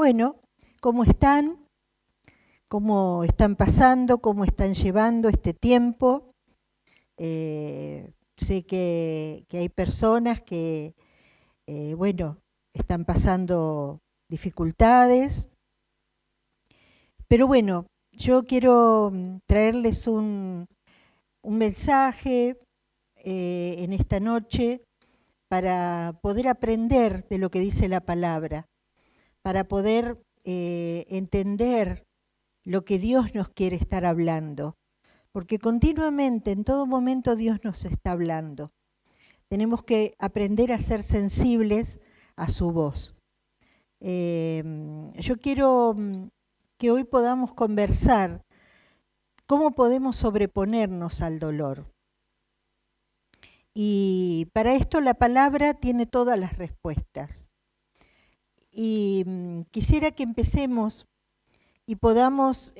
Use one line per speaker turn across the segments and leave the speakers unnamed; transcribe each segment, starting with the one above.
bueno, cómo están, cómo están pasando, cómo están llevando este tiempo. Sé que hay personas que, bueno, están pasando dificultades, pero bueno, yo quiero traerles un mensaje en esta noche para poder aprender de lo que dice la palabra, para poder entender lo que Dios nos quiere estar hablando, porque continuamente, en todo momento, Dios nos está hablando. Tenemos que aprender a ser sensibles a su voz. Yo quiero que hoy podamos conversar cómo podemos sobreponernos al dolor. Y para esto la palabra tiene todas las respuestas. Y quisiera que empecemos y podamos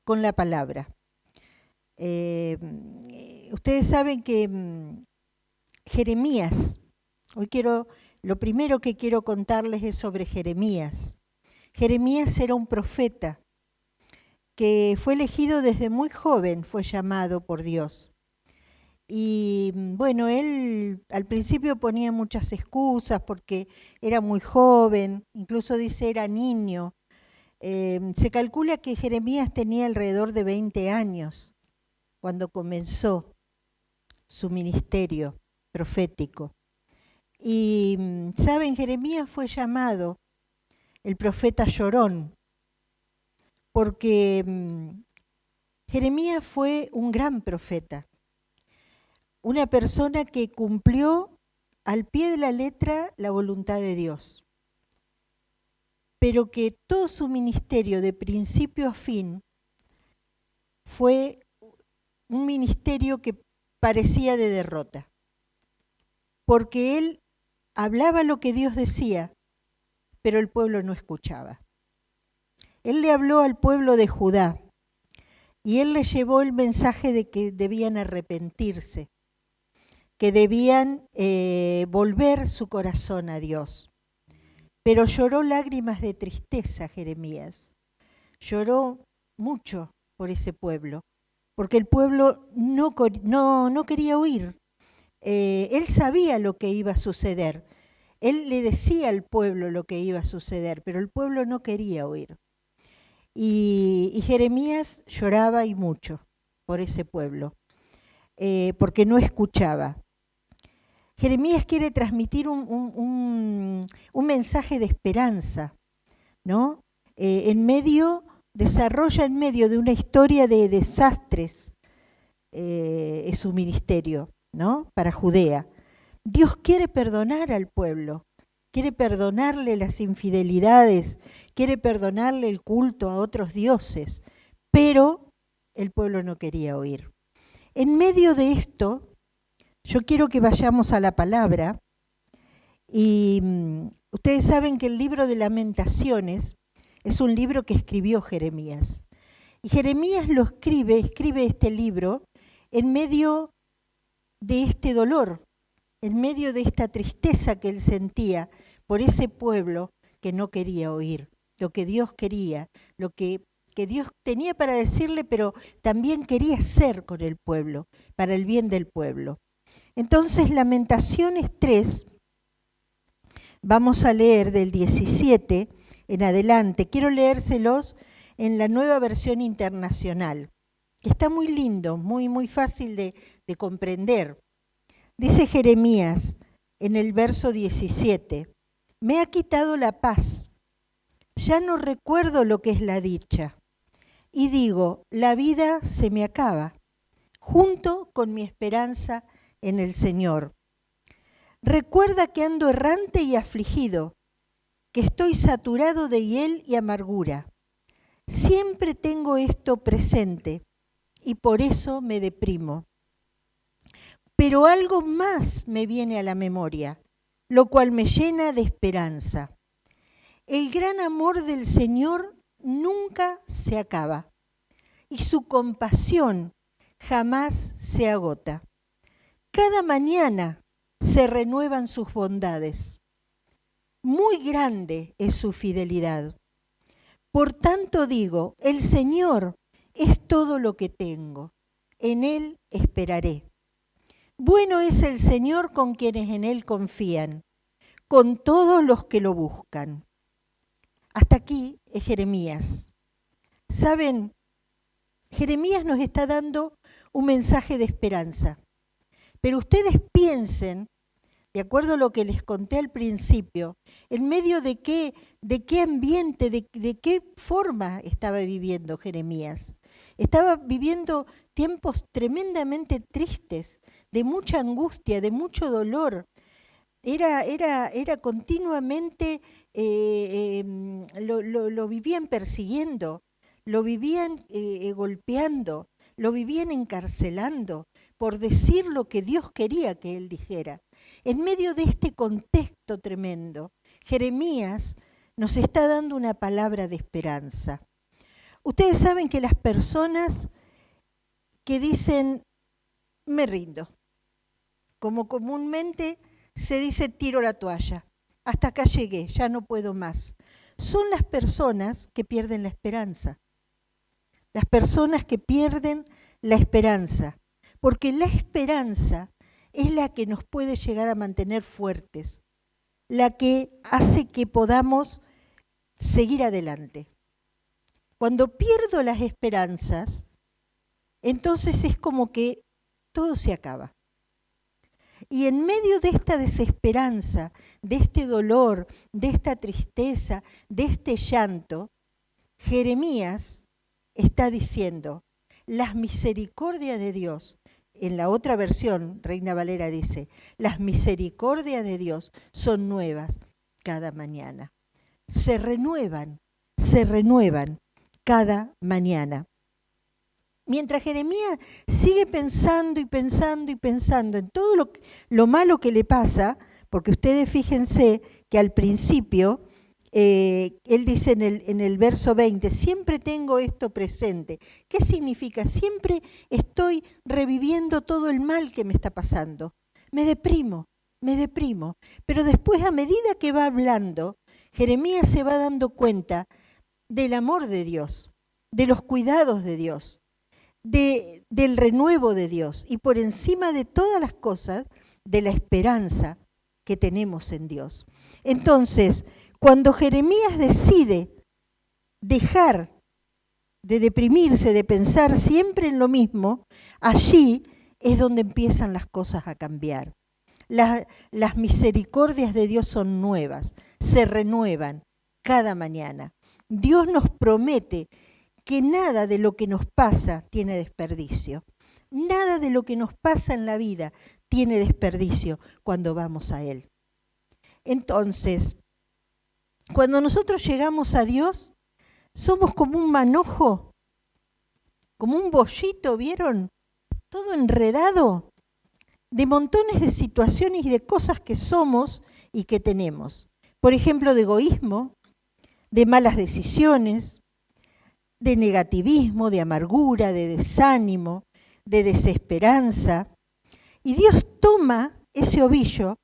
con la palabra. Ustedes saben que Jeremías, lo primero que quiero contarles es sobre Jeremías. Jeremías era un profeta que fue elegido desde muy joven, fue llamado por Dios. Y bueno, él al principio ponía muchas excusas porque era muy joven, incluso dice era niño. Se calcula que Jeremías tenía alrededor de 20 años cuando comenzó su ministerio profético. Y saben, Jeremías fue llamado el profeta llorón, porque Jeremías fue un gran profeta, una persona que cumplió al pie de la letra la voluntad de Dios, pero que todo su ministerio de principio a fin fue un ministerio que parecía de derrota, porque él hablaba lo que Dios decía, pero el pueblo no escuchaba. Él le habló al pueblo de Judá y él le llevó el mensaje de que debían arrepentirse, que debían volver su corazón a Dios. Pero lloró lágrimas de tristeza Jeremías. Lloró mucho por ese pueblo, porque el pueblo no quería oír. Él sabía lo que iba a suceder. Él le decía al pueblo lo que iba a suceder, pero el pueblo no quería oír. Y Jeremías lloraba y mucho por ese pueblo, porque no escuchaba. Jeremías quiere transmitir un mensaje de esperanza, ¿no? Desarrolla en medio de una historia de desastres su ministerio, ¿no? Para Judea. Dios quiere perdonar al pueblo, quiere perdonarle las infidelidades, quiere perdonarle el culto a otros dioses, pero el pueblo no quería oír. En medio de esto, yo quiero que vayamos a la palabra y ustedes saben que el libro de Lamentaciones es un libro que escribió Jeremías. Y Jeremías escribe este libro en medio de este dolor, en medio de esta tristeza que él sentía por ese pueblo que no quería oír, lo que Dios quería, lo que Dios tenía para decirle, pero también quería hacer con el pueblo, para el bien del pueblo. Entonces, Lamentaciones 3, vamos a leer del 17 en adelante. Quiero leérselos en la Nueva Versión Internacional, que está muy lindo, muy, muy fácil de comprender. Dice Jeremías en el verso 17, me ha quitado la paz, ya no recuerdo lo que es la dicha, y digo, la vida se me acaba, junto con mi esperanza en el Señor. Recuerda que ando errante y afligido, que estoy saturado de hiel y amargura. Siempre tengo esto presente y por eso me deprimo. Pero algo más me viene a la memoria, lo cual me llena de esperanza. El gran amor del Señor nunca se acaba y su compasión jamás se agota. Cada mañana se renuevan sus bondades. muy grande es su fidelidad. Por tanto digo, el Señor es todo lo que tengo, en Él esperaré. Bueno es el Señor con quienes en Él confían, con todos los que lo buscan. Hasta aquí es Jeremías. Saben, Jeremías nos está dando un mensaje de esperanza. Pero ustedes piensen, de acuerdo a lo que les conté al principio, en medio de qué ambiente, de qué forma estaba viviendo Jeremías. Estaba viviendo tiempos tremendamente tristes, de mucha angustia, de mucho dolor. Era continuamente, lo vivían persiguiendo, lo vivían golpeando, lo vivían encarcelando por decir lo que Dios quería que él dijera. En medio de este contexto tremendo, Jeremías nos está dando una palabra de esperanza. Ustedes saben que las personas que dicen, me rindo, como comúnmente se dice, tiro la toalla, hasta acá llegué, ya no puedo más, son las personas que pierden la esperanza. Las personas que pierden la esperanza, porque la esperanza es la que nos puede llegar a mantener fuertes, la que hace que podamos seguir adelante. Cuando pierdo las esperanzas, entonces es como que todo se acaba. Y en medio de esta desesperanza, de este dolor, de esta tristeza, de este llanto, Jeremías está diciendo, las misericordias de Dios, en la otra versión, Reina Valera dice, las misericordias de Dios son nuevas cada mañana. Se renuevan cada mañana. Mientras Jeremías sigue pensando y pensando y pensando en todo lo malo que le pasa, porque ustedes fíjense que al principio, él dice en el verso 20, siempre tengo esto presente. ¿Qué significa? Siempre estoy reviviendo todo el mal que me está pasando. Me deprimo. Pero después, a medida que va hablando, Jeremías se va dando cuenta del amor de Dios, de los cuidados de Dios, del renuevo de Dios y por encima de todas las cosas, de la esperanza que tenemos en Dios. Entonces, cuando Jeremías decide dejar de deprimirse, de pensar siempre en lo mismo, allí es donde empiezan las cosas a cambiar. Las misericordias de Dios son nuevas, se renuevan cada mañana. Dios nos promete que nada de lo que nos pasa tiene desperdicio. Nada de lo que nos pasa en la vida tiene desperdicio cuando vamos a Él. Entonces, cuando nosotros llegamos a Dios, somos como un manojo, como un bollito, ¿vieron? Todo enredado de montones de situaciones y de cosas que somos y que tenemos. Por ejemplo, de egoísmo, de malas decisiones, de negativismo, de amargura, de desánimo, de desesperanza. Y Dios toma ese ovillo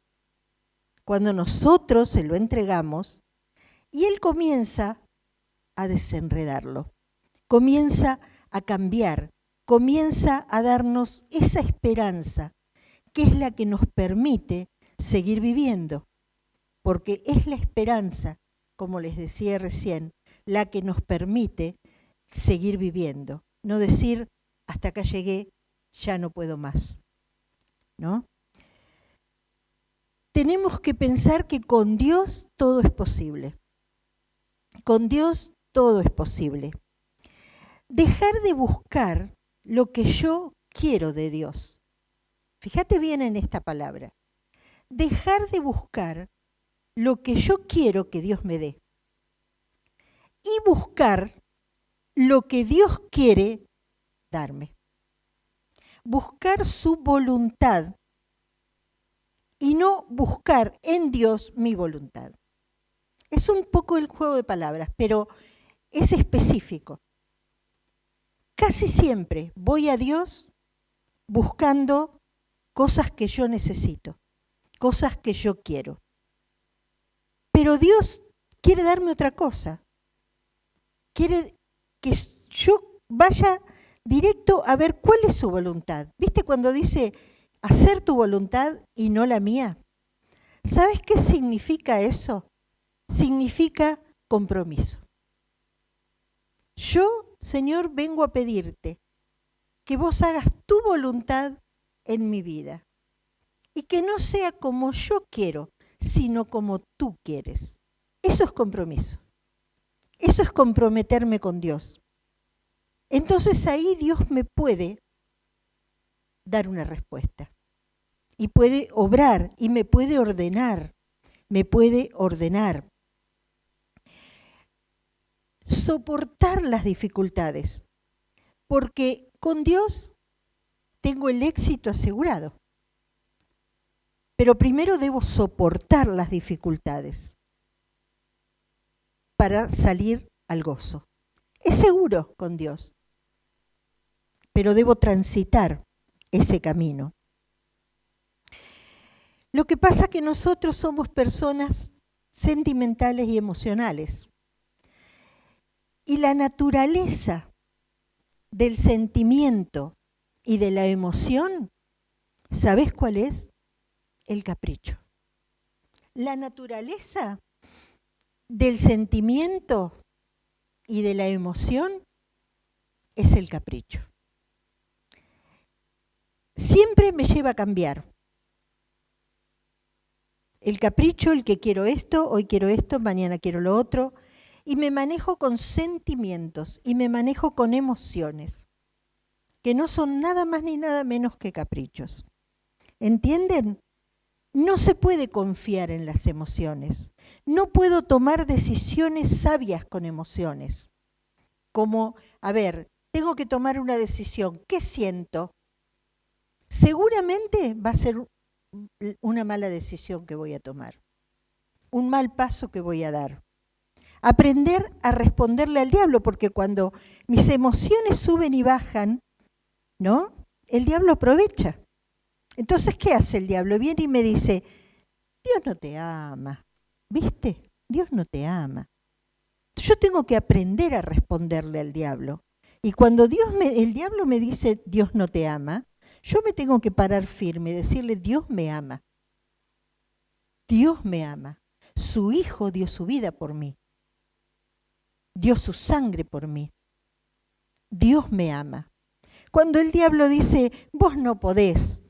cuando nosotros se lo entregamos y Él comienza a desenredarlo, comienza a cambiar, comienza a darnos esa esperanza que es la que nos permite seguir viviendo, porque es la esperanza, como les decía recién, la que nos permite seguir viviendo, no decir hasta acá llegué, ya no puedo más, ¿no? Tenemos que pensar que con Dios todo es posible. Con Dios todo es posible. Dejar de buscar lo que yo quiero de Dios. Fíjate bien en esta palabra. Dejar de buscar lo que yo quiero que Dios me dé. Y buscar lo que Dios quiere darme. Buscar su voluntad y no buscar en Dios mi voluntad. Es un poco el juego de palabras, pero es específico. Casi siempre voy a Dios buscando cosas que yo necesito, cosas que yo quiero. Pero Dios quiere darme otra cosa. Quiere que yo vaya directo a ver cuál es su voluntad. ¿Viste cuando dice hacer tu voluntad y no la mía? ¿Sabes qué significa eso? Significa compromiso. Yo, Señor, vengo a pedirte que vos hagas tu voluntad en mi vida y que no sea como yo quiero, sino como tú quieres. Eso es compromiso. Eso es comprometerme con Dios. Entonces ahí Dios me puede dar una respuesta y puede obrar y me puede ordenar. Me puede ordenar. Soportar las dificultades, porque con Dios tengo el éxito asegurado. Pero primero debo soportar las dificultades para salir al gozo. Es seguro con Dios, pero debo transitar ese camino. Lo que pasa es que nosotros somos personas sentimentales y emocionales. Y la naturaleza del sentimiento y de la emoción, ¿sabés cuál es? El capricho. La naturaleza del sentimiento y de la emoción es el capricho. Siempre me lleva a cambiar. El capricho, el que quiero esto, hoy quiero esto, mañana quiero lo otro. Y me manejo con sentimientos y me manejo con emociones, que no son nada más ni nada menos que caprichos. ¿Entienden? No se puede confiar en las emociones. No puedo tomar decisiones sabias con emociones. Como, a ver, tengo que tomar una decisión. ¿Qué siento? Seguramente va a ser una mala decisión que voy a tomar. Un mal paso que voy a dar. Aprender a responderle al diablo, porque cuando mis emociones suben y bajan, ¿no? El diablo aprovecha. Entonces, ¿qué hace el diablo? Viene y me dice, Dios no te ama, ¿viste? Dios no te ama. Yo tengo que aprender a responderle al diablo. Y cuando el diablo me dice, Dios no te ama, yo me tengo que parar firme y decirle, Dios me ama. Dios me ama. Su Hijo dio su vida por mí. Dio su sangre por mí. Dios me ama. Cuando el diablo dice, vos no podés,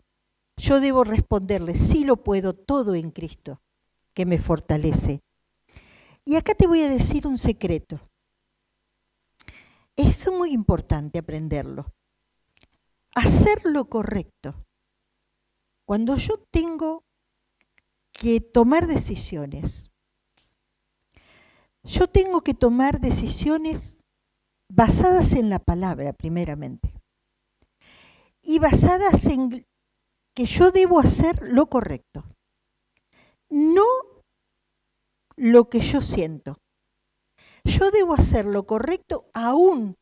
yo debo responderle, sí lo puedo todo en Cristo, que me fortalece. Y acá te voy a decir un secreto. Es muy importante aprenderlo. Hacer lo correcto. Cuando yo tengo que tomar decisiones, yo tengo que tomar decisiones basadas en la palabra, primeramente. Y basadas en que yo debo hacer lo correcto. No lo que yo siento. Yo debo hacer lo correcto aún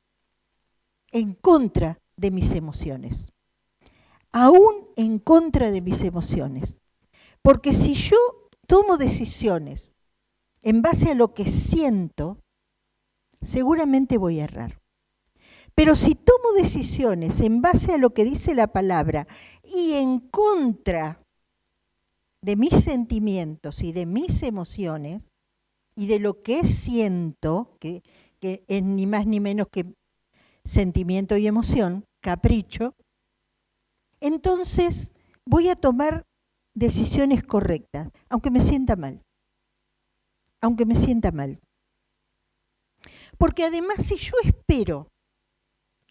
en contra de mis emociones. Aún en contra de mis emociones. Porque si yo tomo decisiones en base a lo que siento, seguramente voy a errar. Pero si tomo decisiones en base a lo que dice la palabra y en contra de mis sentimientos y de mis emociones y de lo que siento, que es ni más ni menos que sentimiento y emoción, capricho, entonces voy a tomar decisiones correctas, aunque me sienta mal. Aunque me sienta mal. Porque además, si yo espero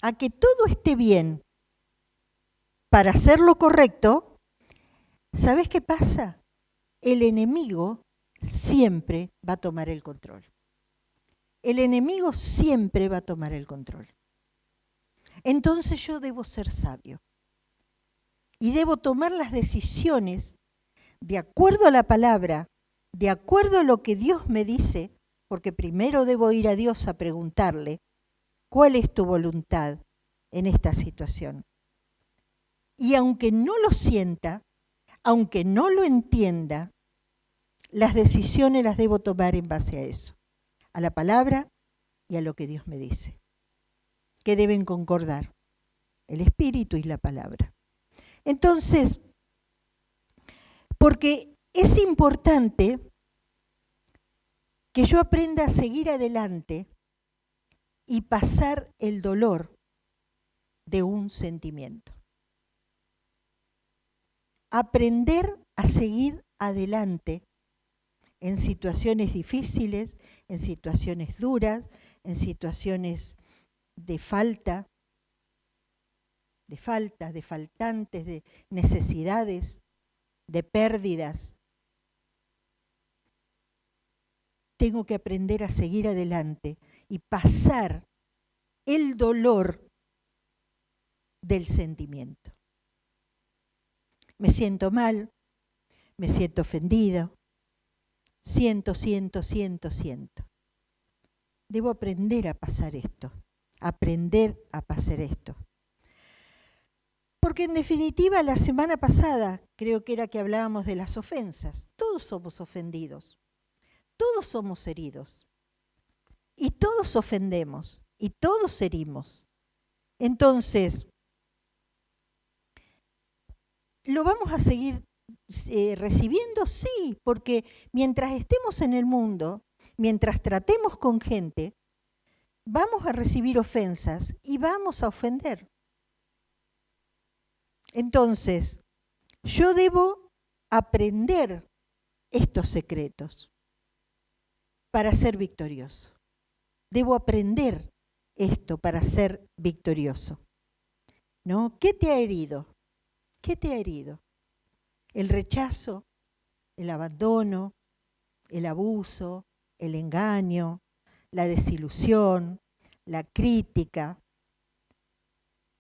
a que todo esté bien para hacer lo correcto, ¿sabes qué pasa? El enemigo siempre va a tomar el control. El enemigo siempre va a tomar el control. Entonces yo debo ser sabio. Y debo tomar las decisiones de acuerdo a la palabra, de acuerdo a lo que Dios me dice, porque primero debo ir a Dios a preguntarle, ¿cuál es tu voluntad en esta situación? Y aunque no lo sienta, aunque no lo entienda, las decisiones las debo tomar en base a eso, a la palabra y a lo que Dios me dice, que deben concordar, el espíritu y la palabra. Entonces, porque es importante que yo aprenda a seguir adelante y pasar el dolor de un sentimiento. Aprender a seguir adelante en situaciones difíciles, en situaciones duras, en situaciones de falta, de faltantes, de necesidades, de pérdidas. Tengo que aprender a seguir adelante y pasar el dolor del sentimiento. Me siento mal, me siento ofendido, siento. Debo aprender a pasar esto, Porque en definitiva la semana pasada creo que era que hablábamos de las ofensas. Todos somos ofendidos, todos somos heridos y todos ofendemos y todos herimos. Entonces, ¿lo vamos a seguir recibiendo? Sí, porque mientras estemos en el mundo, mientras tratemos con gente, vamos a recibir ofensas y vamos a ofender. Entonces, yo debo aprender estos secretos para ser victorioso. Debo aprender esto para ser victorioso, ¿no? ¿Qué te ha herido? ¿Qué te ha herido? El rechazo, el abandono, el abuso, el engaño, la desilusión, la crítica.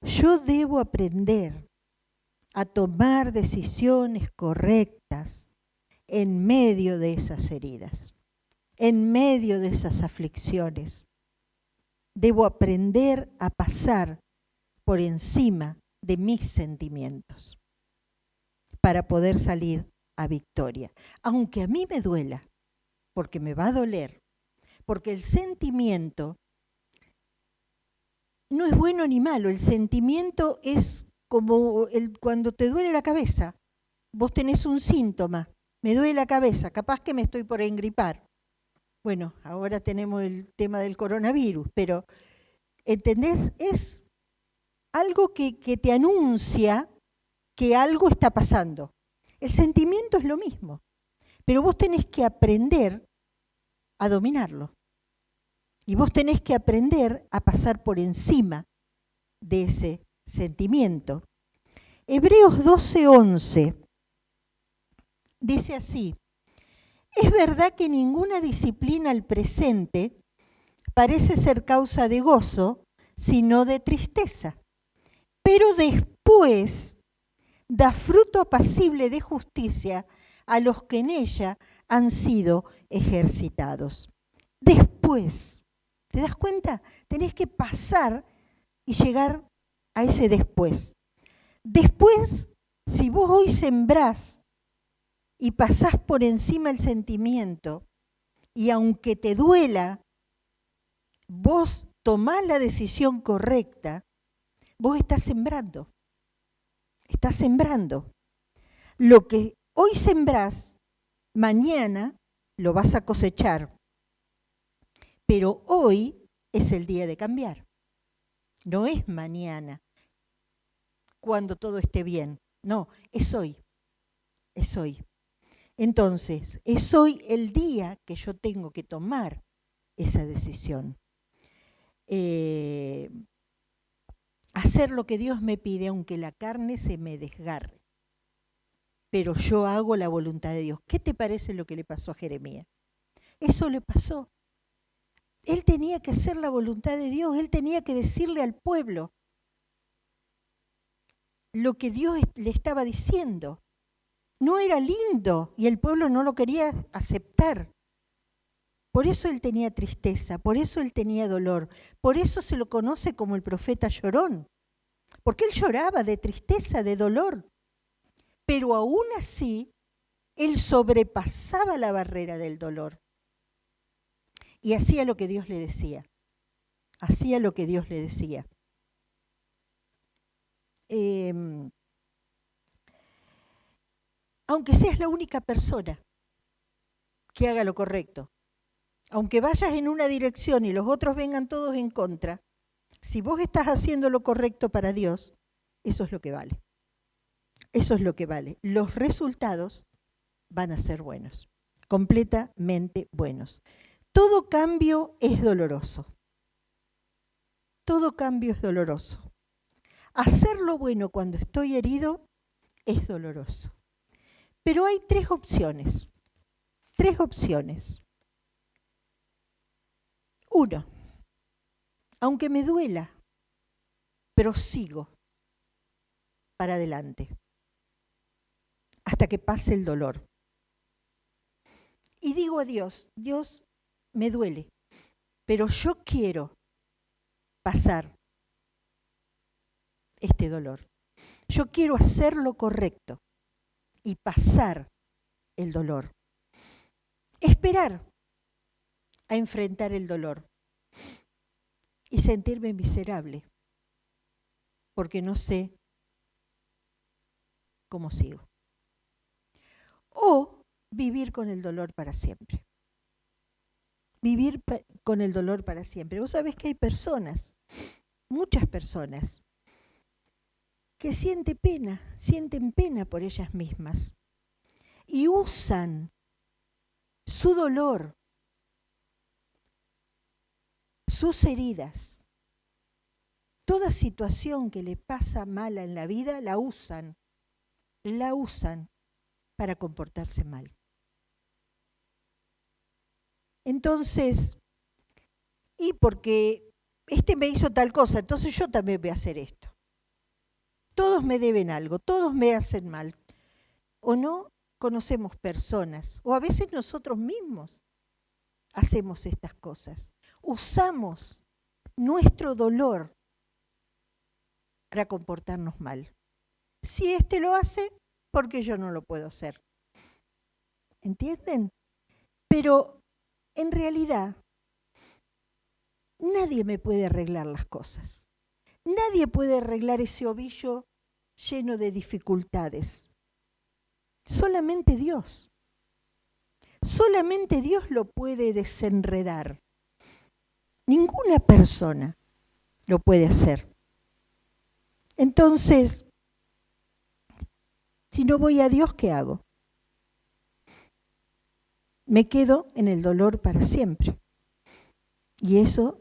Yo debo aprender a tomar decisiones correctas en medio de esas heridas, en medio de esas aflicciones. Debo aprender a pasar por encima de mis sentimientos para poder salir a victoria. Aunque a mí me duela, porque me va a doler, porque el sentimiento no es bueno ni malo, el sentimiento es como cuando te duele la cabeza. Vos tenés un síntoma, me duele la cabeza, capaz que me estoy por engripar. Bueno, ahora tenemos el tema del coronavirus, pero, ¿entendés? Es algo que te anuncia que algo está pasando. El sentimiento es lo mismo, pero vos tenés que aprender a dominarlo. Y vos tenés que aprender a pasar por encima de ese sentimiento. Hebreos 12:11 dice así: es verdad que ninguna disciplina al presente parece ser causa de gozo, sino de tristeza, pero después da fruto apacible de justicia a los que en ella han sido ejercitados. Después, ¿te das cuenta? Tenés que pasar y llegar a ese después. Después, si vos hoy sembrás y pasás por encima el sentimiento, y aunque te duela, vos tomás la decisión correcta, vos estás sembrando. Estás sembrando. Lo que hoy sembrás, mañana lo vas a cosechar. Pero hoy es el día de cambiar. No es mañana, cuando todo esté bien. No, es hoy. Es hoy. Entonces, es hoy el día que yo tengo que tomar esa decisión. Hacer lo que Dios me pide, aunque la carne se me desgarre. Pero yo hago la voluntad de Dios. ¿Qué te parece lo que le pasó a Jeremías? Eso le pasó. Él tenía que hacer la voluntad de Dios, él tenía que decirle al pueblo lo que Dios le estaba diciendo. No era lindo y el pueblo no lo quería aceptar. Por eso él tenía tristeza, por eso él tenía dolor, por eso se lo conoce como el profeta llorón, porque él lloraba de tristeza, de dolor. Pero aún así, Él sobrepasaba la barrera del dolor y hacía lo que Dios le decía. Hacía lo que Dios le decía. Aunque seas la única persona que haga lo correcto, aunque vayas en una dirección y los otros vengan todos en contra, si vos estás haciendo lo correcto para Dios, eso es lo que vale. Eso es lo que vale. Los resultados van a ser buenos, completamente buenos. Todo cambio es doloroso. Todo cambio es doloroso. Hacer lo bueno cuando estoy herido es doloroso. Pero hay tres opciones. Tres opciones. Uno, aunque me duela, prosigo para adelante hasta que pase el dolor. Y digo a Dios, Dios, me duele, pero yo quiero pasar este dolor. Yo quiero hacer lo correcto y pasar el dolor. Esperar a enfrentar el dolor y sentirme miserable porque no sé cómo sigo. O vivir con el dolor para siempre. Vivir con el dolor para siempre. Vos sabés que hay personas, muchas personas, que sienten pena por ellas mismas y usan su dolor, sus heridas, toda situación que le pasa mala en la vida, la usan para comportarse mal. Entonces, y porque me hizo tal cosa, entonces yo también voy a hacer esto. Todos me deben algo, todos me hacen mal. O no conocemos personas, o a veces nosotros mismos hacemos estas cosas. Usamos nuestro dolor para comportarnos mal. Si lo hace, ¿por qué yo no lo puedo hacer? ¿Entienden? Pero en realidad, nadie me puede arreglar las cosas. Nadie puede arreglar ese ovillo lleno de dificultades. Solamente Dios. Solamente Dios lo puede desenredar. Ninguna persona lo puede hacer. Entonces, si no voy a Dios, ¿qué hago? Me quedo en el dolor para siempre. Y eso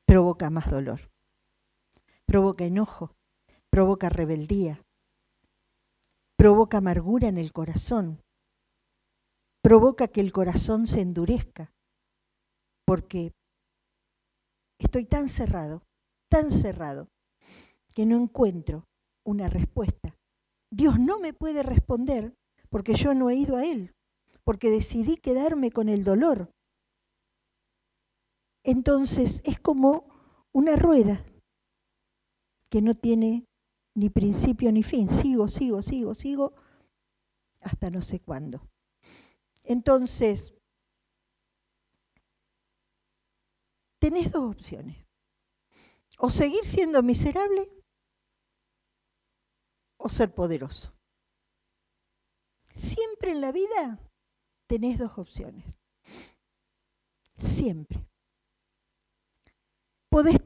provoca más dolor. Provoca enojo, provoca rebeldía, provoca amargura en el corazón, provoca que el corazón se endurezca, porque estoy tan cerrado, que no encuentro una respuesta. Dios no me puede responder porque yo no he ido a Él, porque decidí quedarme con el dolor. Entonces es como una rueda que no tiene ni principio ni fin. Sigo, hasta no sé cuándo. Entonces, tenés dos opciones. O seguir siendo miserable o ser poderoso. Siempre en la vida tenés dos opciones. Siempre. Podés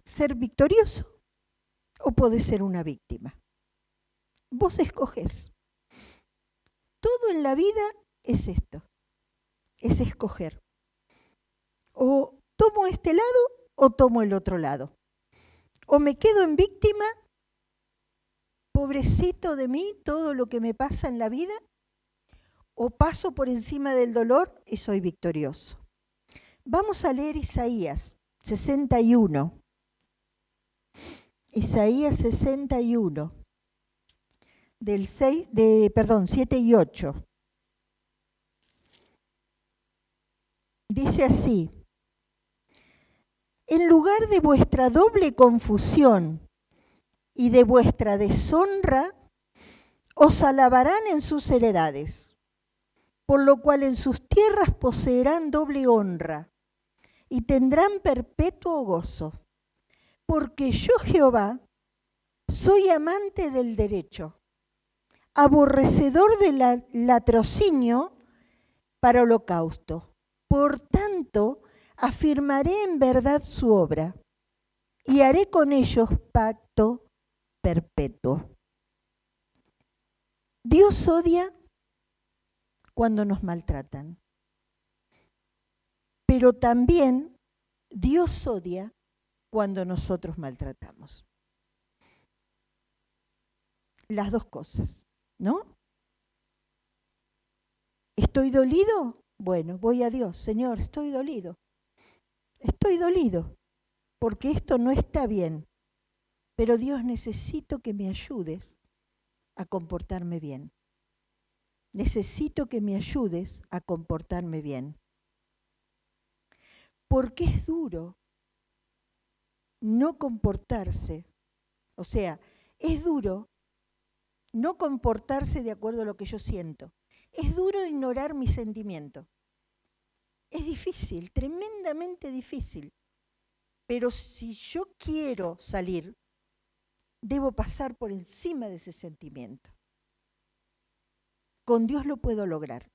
ser victorioso o podés ser una víctima. Vos escogés. Todo en la vida es esto, es escoger. O tomo este lado o tomo el otro lado. O me quedo en víctima, pobrecito de mí, todo lo que me pasa en la vida, o paso por encima del dolor y soy victorioso. Vamos a leer Isaías 61. Isaías 61, 7 y 8. Dice así: en lugar de vuestra doble confusión y de vuestra deshonra, os alabarán en sus heredades. por lo cual en sus tierras poseerán doble honra y tendrán perpetuo gozo. Porque yo, Jehová, soy amante del derecho, aborrecedor del latrocinio para holocausto. Por tanto, afirmaré en verdad su obra y haré con ellos pacto perpetuo. Dios odia cuando nos maltratan, pero también Dios odia cuando nosotros maltratamos. Las dos cosas, ¿no? ¿Estoy dolido? Bueno, voy a Dios. Señor, estoy dolido. Estoy dolido porque esto no está bien. Pero Dios, necesito que me ayudes a comportarme bien. Necesito que me ayudes a comportarme bien. Porque es duro no comportarse. O sea, es duro no comportarse de acuerdo a lo que yo siento. Es duro ignorar mi sentimiento. Es difícil, tremendamente difícil. Pero si yo quiero salir, debo pasar por encima de ese sentimiento. Con Dios lo puedo lograr.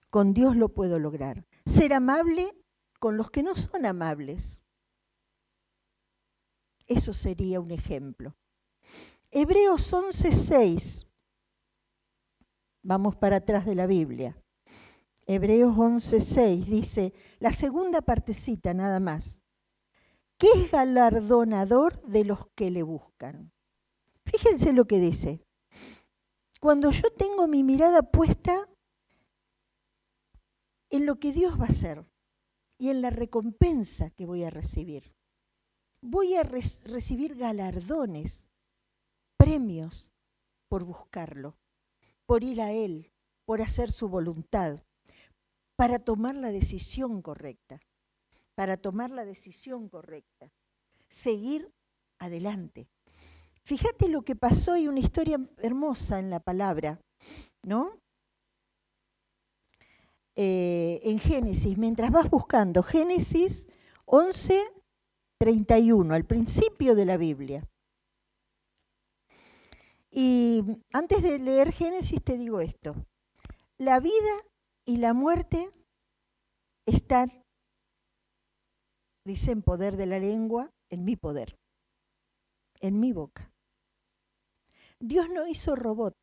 Con Dios lo puedo lograr. Ser amable con los que no son amables. Eso sería un ejemplo. Hebreos 11:6. Vamos para atrás de la Biblia. Hebreos 11:6 dice, la segunda partecita nada más, que es galardonador de los que le buscan. Fíjense lo que dice. Cuando yo tengo mi mirada puesta en lo que Dios va a hacer y en la recompensa que voy a recibir, voy a recibir galardones, premios por buscarlo, por ir a Él, por hacer su voluntad, para tomar la decisión correcta, seguir adelante. Fíjate lo que pasó, hay una historia hermosa en la palabra, ¿no? En Génesis, mientras vas buscando, Génesis 11:31, al principio de la Biblia. Y antes de leer Génesis te digo esto, la vida y la muerte están, dice en poder de la lengua, en mi poder, en mi boca. Dios no hizo robot,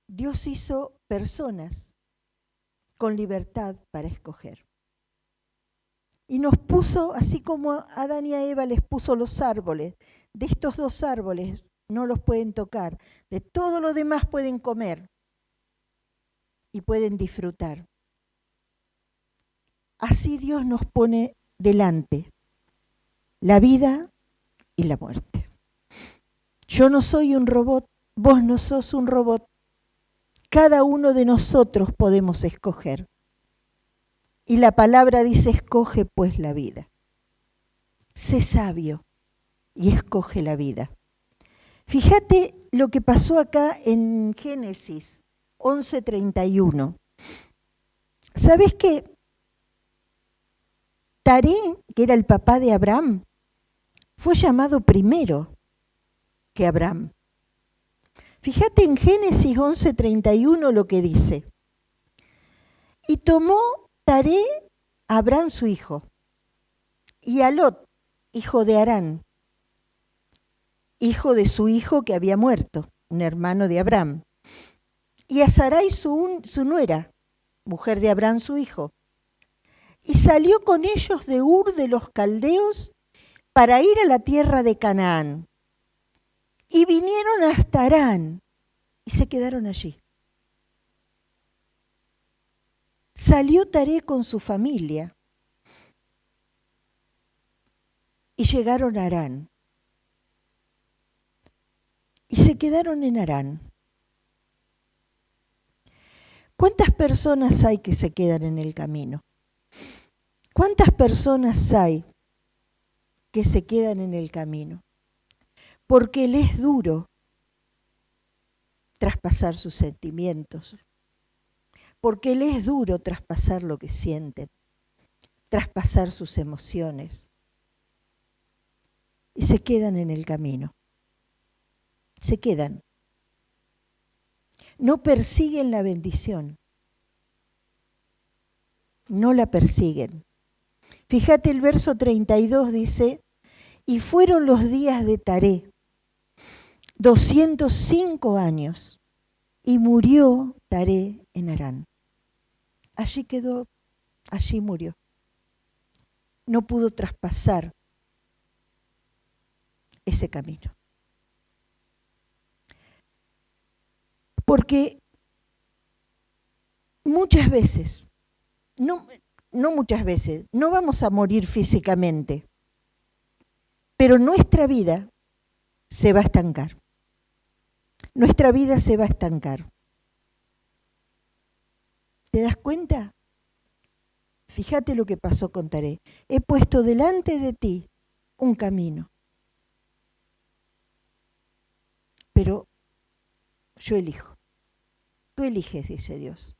Dios hizo personas con libertad para escoger. Y nos puso, así como a Adán y a Eva les puso los árboles, de estos dos árboles no los pueden tocar, de todo lo demás pueden comer y pueden disfrutar. Así Dios nos pone delante la vida y la muerte. Yo no soy un robot, vos no sos un robot. Cada uno de nosotros podemos escoger. Y la palabra dice, escoge pues la vida. Sé sabio y escoge la vida. Fíjate lo que pasó acá en Génesis 11:31. ¿Sabés que Taré, que era el papá de Abraham, fue llamado primero que Abraham? Fíjate en Génesis 11:31 lo que dice. Y tomó Taré a Abraham su hijo, y a Lot, hijo de Harán, hijo de su hijo que había muerto, un hermano de Abraham, y a Sarai su nuera, mujer de Abraham su hijo, y salió con ellos de Ur de los Caldeos para ir a la tierra de Canaán. Y vinieron hasta Harán y se quedaron allí. Salió Taré con su familia y llegaron a Harán. Y se quedaron en Harán. ¿Cuántas personas hay que se quedan en el camino? ¿Cuántas personas hay que se quedan en el camino? Porque les es duro traspasar sus sentimientos. porque le es duro traspasar lo que sienten, traspasar sus emociones. Y se quedan en el camino. Se quedan. No persiguen la bendición. No la persiguen. Fíjate, el verso 32 dice, y fueron los días de Taré, 205 años, y murió Taré en Harán. Allí quedó, allí murió. No pudo traspasar ese camino. Porque muchas veces, no muchas veces, no vamos a morir físicamente, pero nuestra vida se va a estancar. Nuestra vida se va a estancar. ¿Te das cuenta? Fíjate lo que pasó con Taré. He puesto delante de ti un camino. Pero yo elijo. Tú eliges, dice Dios.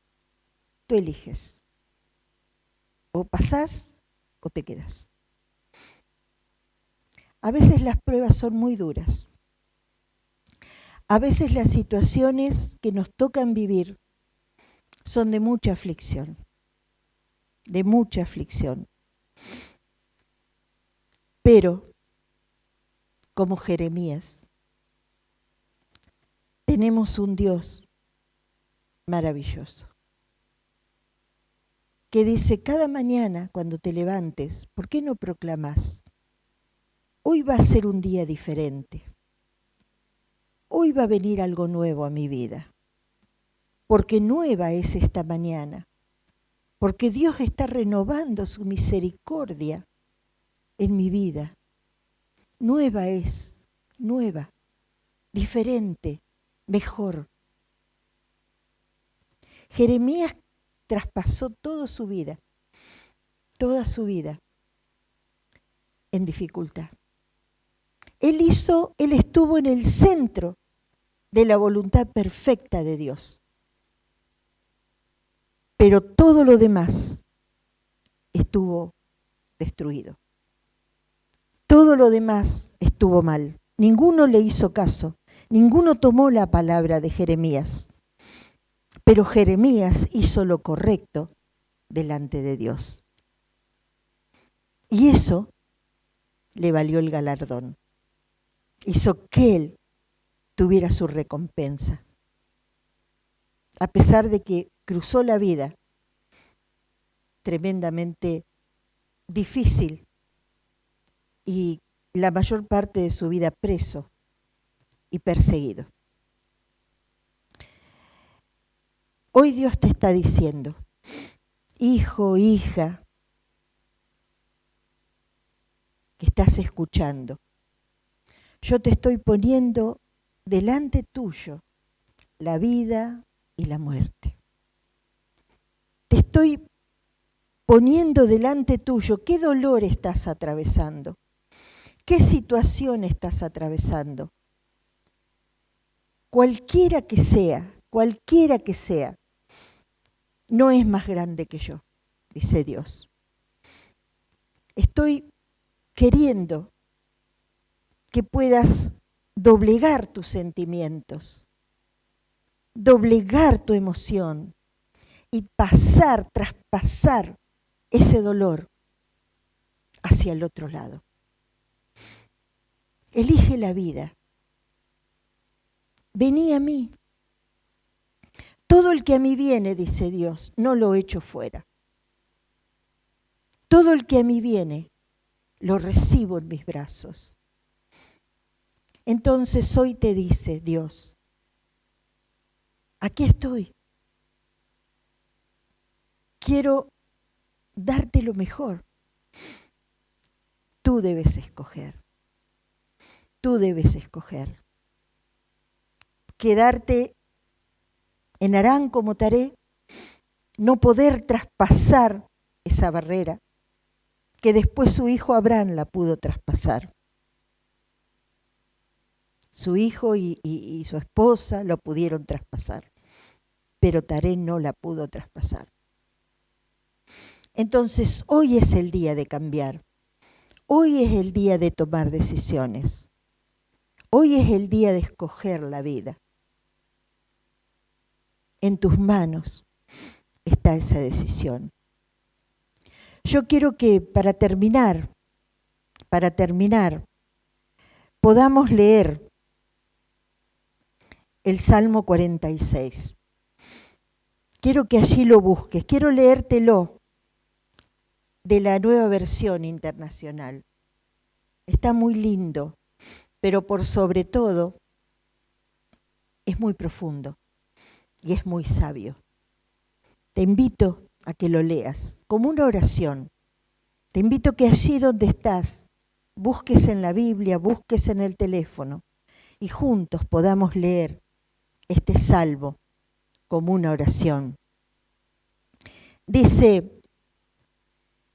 Tú eliges. O pasás o te quedas. A veces las pruebas son muy duras. A veces las situaciones que nos tocan vivir son de mucha aflicción. De mucha aflicción. Pero, como Jeremías, tenemos un Dios maravilloso que dice cada mañana cuando te levantes, ¿por qué no proclamás? Hoy va a ser un día diferente. Hoy va a venir algo nuevo a mi vida. Porque nueva es esta mañana. Porque Dios está renovando su misericordia en mi vida. Nueva es, nueva, diferente, mejor. Jeremías traspasó toda su vida en dificultad. Él estuvo en el centro de la voluntad perfecta de Dios. Pero todo lo demás estuvo destruido. Todo lo demás estuvo mal. Ninguno le hizo caso. Ninguno tomó la palabra de Jeremías. Pero Jeremías hizo lo correcto delante de Dios. Y eso le valió el galardón. Hizo que él tuviera su recompensa. A pesar de que cruzó la vida tremendamente difícil y la mayor parte de su vida preso y perseguido. Hoy Dios te está diciendo, hijo, hija, que estás escuchando, yo te estoy poniendo delante tuyo la vida y la muerte. Te estoy poniendo delante tuyo qué dolor estás atravesando, qué situación estás atravesando. Cualquiera que sea, no es más grande que yo, dice Dios. Estoy queriendo que puedas doblegar tus sentimientos, doblegar tu emoción y traspasar ese dolor hacia el otro lado. Elige la vida. Vení a mí. Todo el que a mí viene, dice Dios, no lo echo fuera. Todo el que a mí viene, lo recibo en mis brazos. Entonces hoy te dice Dios, aquí estoy. Quiero darte lo mejor. Tú debes escoger. Tú debes escoger. Quedarte en Harán como Taré, no poder traspasar esa barrera, que después su hijo Abraham la pudo traspasar. Su hijo y su esposa lo pudieron traspasar. pero Taré no la pudo traspasar. Entonces, hoy es el día de cambiar. Hoy es el día de tomar decisiones. Hoy es el día de escoger la vida. En tus manos está esa decisión. Yo quiero que para terminar, podamos leer el Salmo 46. Quiero que allí lo busques, quiero leértelo de la Nueva Versión Internacional. Está muy lindo, pero por sobre todo es muy profundo y es muy sabio. Te invito a que lo leas como una oración. Te invito a que allí donde estás, busques en la Biblia, busques en el teléfono y juntos podamos leer este salmo como una oración. Dice: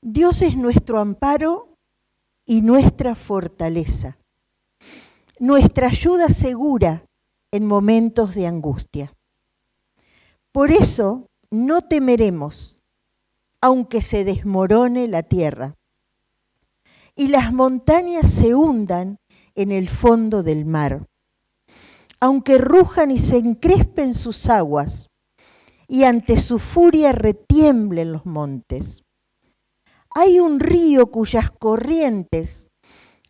Dios es nuestro amparo y nuestra fortaleza, nuestra ayuda segura en momentos de angustia. Por eso no temeremos, aunque se desmorone la tierra y las montañas se hundan en el fondo del mar, aunque rujan y se encrespen sus aguas y ante su furia retiemblen los montes. Hay un río cuyas corrientes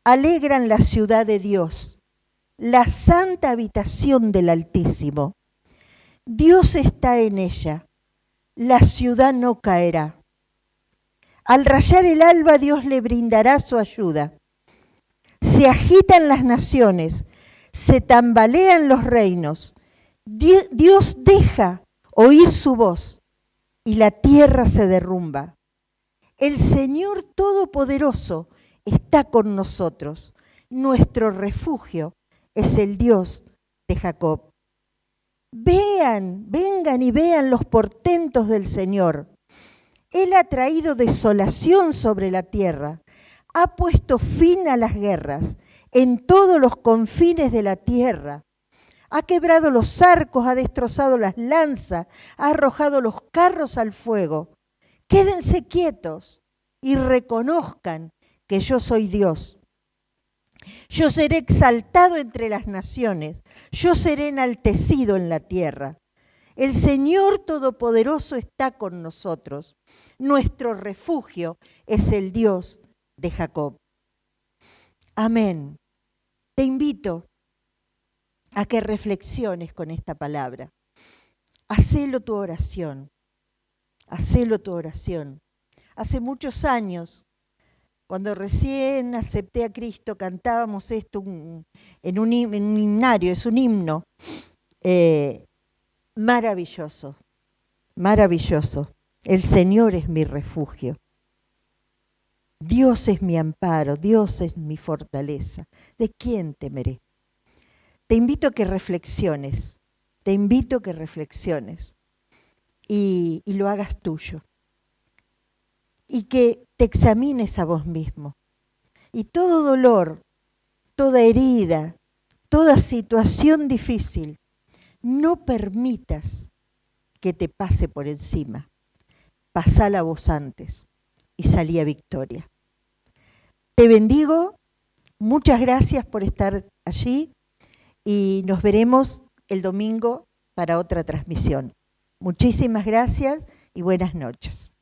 alegran la ciudad de Dios, la santa habitación del Altísimo. Dios está en ella, la ciudad no caerá. Al rayar el alba, Dios le brindará su ayuda. Se agitan las naciones, se tambalean los reinos. Dios deja oír su voz y la tierra se derrumba. El Señor Todopoderoso está con nosotros. Nuestro refugio es el Dios de Jacob. Vengan y vean los portentos del Señor. Él ha traído desolación sobre la tierra, ha puesto fin a las guerras en todos los confines de la tierra. Ha quebrado los arcos, ha destrozado las lanzas, ha arrojado los carros al fuego. Quédense quietos y reconozcan que yo soy Dios. Yo seré exaltado entre las naciones, yo seré enaltecido en la tierra. El Señor Todopoderoso está con nosotros. Nuestro refugio es el Dios de Jacob. Amén. Te invito a que reflexiones con esta palabra. Hacelo tu oración. Hacelo tu oración. Hace muchos años, cuando recién acepté a Cristo, cantábamos esto en un himnario, es un himno maravilloso, maravilloso. El Señor es mi refugio. Dios es mi amparo, Dios es mi fortaleza. ¿De quién temeré? Te invito a que reflexiones, y lo hagas tuyo. Y que te examines a vos mismo. Y todo dolor, toda herida, toda situación difícil, no permitas que te pase por encima. Pasala vos antes y salí a victoria. Te bendigo, muchas gracias por estar allí y nos veremos el domingo para otra transmisión. Muchísimas gracias y buenas noches.